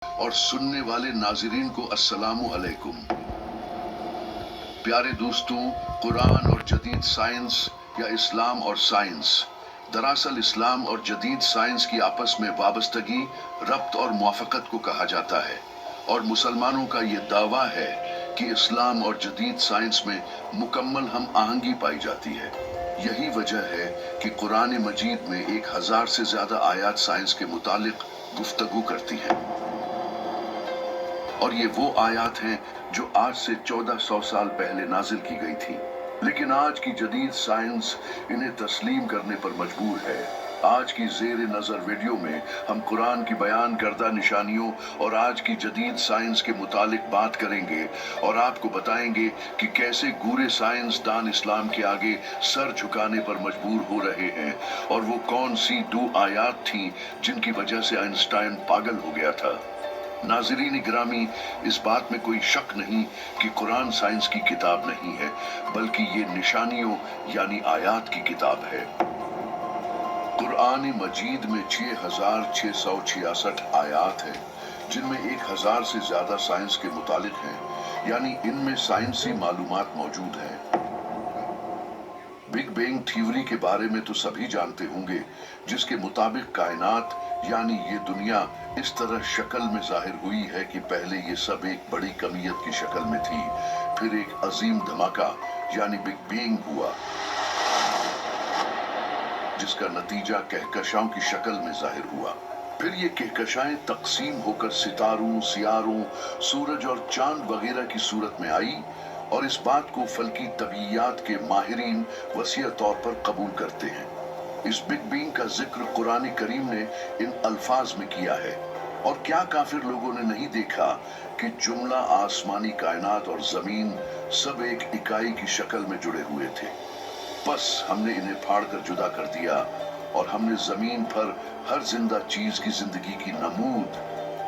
اور سننے والے ناظرین کو السلام علیکم۔ پیارے دوستوں، قرآن اور جدید سائنس یا اسلام اور سائنس، دراصل اسلام اور جدید سائنس کی آپس میں وابستگی، ربط اور موافقت کو کہا جاتا ہے، اور مسلمانوں کا یہ دعویٰ ہے کہ اسلام اور جدید سائنس میں مکمل ہم آہنگی پائی جاتی ہے۔ یہی وجہ ہے کہ قرآن مجید میں 1000 سے زیادہ آیات سائنس کے متعلق گفتگو کرتی ہیں، اور یہ وہ آیات ہیں جو آج سے 1400 سال پہلے نازل کی گئی تھی، لیکن آج کی جدید سائنس انہیں تسلیم کرنے پر مجبور ہے۔ آج کی زیر نظر ویڈیو میں ہم قرآن کی بیان کردہ نشانیوں اور آج کی جدید سائنس کے متعلق بات کریں گے، اور آپ کو بتائیں گے کہ کیسے گورے سائنس دان اسلام کے آگے سر جھکانے پر مجبور ہو رہے ہیں، اور وہ کون سی 2 آیات تھیں جن کی وجہ سے آئنسٹائن پاگل ہو گیا تھا۔ ناظرین گرامی، اس بات میں کوئی شک نہیں کہ قرآن سائنس کی کتاب نہیں ہے، بلکہ یہ نشانیوں یعنی آیات کی کتاب ہے۔ قرآن مجید میں 6666 آیات ہیں، جن میں 1000 سے زیادہ سائنس کے متعلق ہیں، یعنی ان میں سائنسی معلومات موجود ہیں۔ بگ بینگ تھیوری کے بارے میں تو سبھی جانتے ہوں گے، جس کے مطابق کائنات یعنی یہ دنیا اس طرح شکل میں ظاہر ہوئی ہے کہ پہلے یہ سب ایک بڑی کمیت کی شکل میں تھی، پھر ایک عظیم دھماکہ یعنی بگ بینگ ہوا، جس کا نتیجہ کہکشاؤں کی شکل میں ظاہر ہوا۔ پھر یہ کہکشائیں تقسیم ہو کر ستاروں، سیاروں، سورج اور چاند وغیرہ کی صورت میں آئی، اور اس بات کو فلکی طبیعیات کے ماہرین وسیع طور پر قبول کرتے ہیں۔ اس بگ بینگ کا ذکر قرآن کریم نے ان الفاظ میں کیا ہے، اور کیا کافر لوگوں نے نہیں دیکھا کہ جملہ آسمانی کائنات اور زمین سب ایک اکائی کی شکل میں جڑے ہوئے تھے، بس ہم نے انہیں پھاڑ کر جدا کر دیا، اور ہم نے زمین پر ہر زندہ چیز کی زندگی کی نمود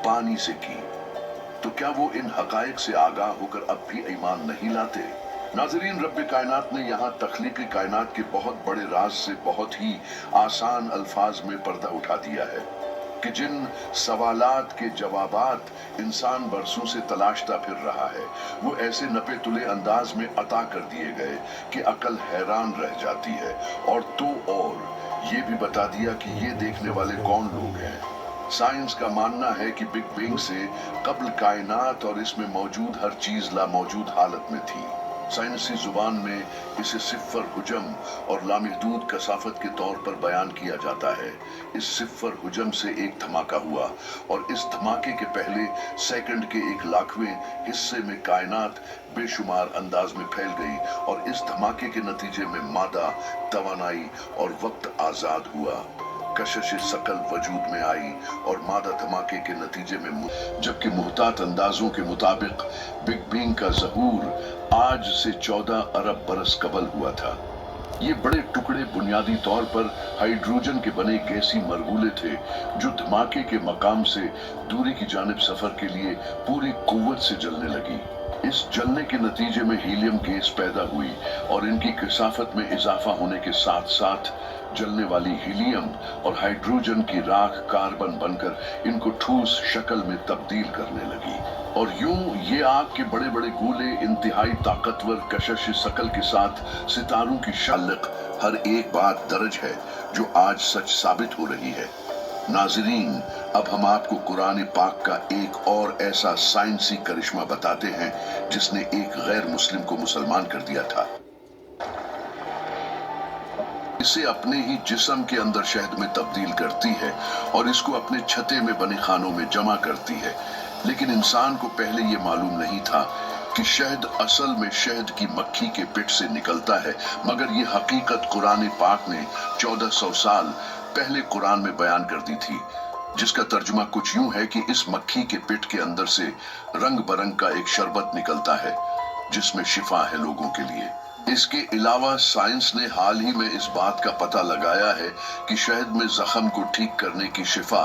پانی سے کی۔ تو کیا وہ ان حقائق سے آگاہ ہو کر اب بھی ایمان نہیں لاتے؟ ناظرین، رب کائنات نے یہاں تخلیقی کائنات کے بہت بڑے راز سے بہت ہی آسان الفاظ میں پردہ اٹھا دیا ہے، کہ جن سوالات کے جوابات انسان برسوں سے تلاشتا پھر رہا ہے، وہ ایسے نپے تلے انداز میں عطا کر دیے گئے کہ عقل حیران رہ جاتی ہے، اور یہ بھی بتا دیا کہ یہ دیکھنے والے کون لوگ ہیں۔ سائنس کا ماننا ہے کہ بگ بینگ سے قبل کائنات اور اس میں موجود ہر چیز لاموجود حالت میں تھی۔ سائنسی زبان میں اسے صفر حجم اور لامحدود کثافت کے طور پر بیان کیا جاتا ہے۔ اس صفر حجم سے ایک دھماکہ ہوا، اور اس دھماکے کے پہلے سیکنڈ کے 1,00,000ویں حصے میں کائنات بے شمار انداز میں پھیل گئی، اور اس دھماکے کے نتیجے میں مادہ، توانائی اور وقت آزاد ہوا۔ کشش ثقل وجود میں آئی، اور مادہ دھماکے کے نتیجے میں جبکہ محتاط اندازوں کے مطابق بگ بینگ کا ظہور آج سے 14 ارب برس قبل ہوا تھا۔ یہ بڑے ٹکڑے بنیادی طور پر ہائیڈروجن کے بنے گیسی مرغولے تھے، جو دھماکے کے مقام سے دوری کی جانب سفر کے لیے پوری قوت سے جلنے لگی۔ اس جلنے کے نتیجے میں ہیلیم گیس پیدا ہوئی، اور ان کی کثافت میں اضافہ ہونے کے ساتھ ساتھ جلنے والی ہیلیم اور ہائیڈروجن کی راکھ کاربن بن کر ان کو ٹھوس شکل میں تبدیل کرنے لگی، اور یوں یہ آگ کے بڑے بڑے گولے انتہائی طاقتور کشش ثقل کے ساتھ ستاروں کی شالق ہر ایک بات درج ہے جو آج سچ ثابت ہو رہی ہے۔ ناظرین، اب ہم آپ کو قرآن پاک کا ایک اور ایسا سائنسی کرشمہ بتاتے ہیں جس نے ایک غیر مسلم کو مسلمان کر دیا تھا۔ اسے اپنے ہی جسم کے اندر شہد میں تبدیل کرتی ہے، اور اس کو اپنے چھتے میں بنے خانوں میں جمع کرتی ہے، لیکن انسان کو پہلے یہ معلوم نہیں تھا کہ شہد اصل میں شہد کی مکھی کے پٹ سے نکلتا ہے، مگر یہ حقیقت قرآن پاک نے 1400 سال پہلے قرآن میں بیان کر دی تھی، جس کا ترجمہ کچھ یوں ہے کہ اس مکھی کے پٹ کے اندر سے رنگ برنگ کا ایک شربت نکلتا ہے جس میں شفا ہے لوگوں کے لیے۔ اس کے علاوہ سائنس نے حال ہی میں اس بات کا پتہ لگایا ہے کہ شہد میں زخم کو ٹھیک کرنے کی شفا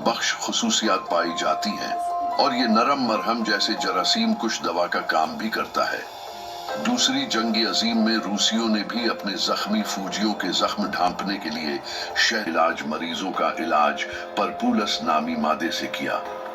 بخش خصوصیات پائی جاتی ہیں، اور یہ نرم مرہم جیسے جراثیم کش دوا کا کام بھی کرتا ہے۔ دوسری جنگ عظیم میں روسیوں نے بھی اپنے زخمی فوجیوں کے زخم ڈھانپنے کے لیے شہد علاج مریضوں کا علاج پرپولس نامی مادے سے کیا۔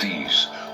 30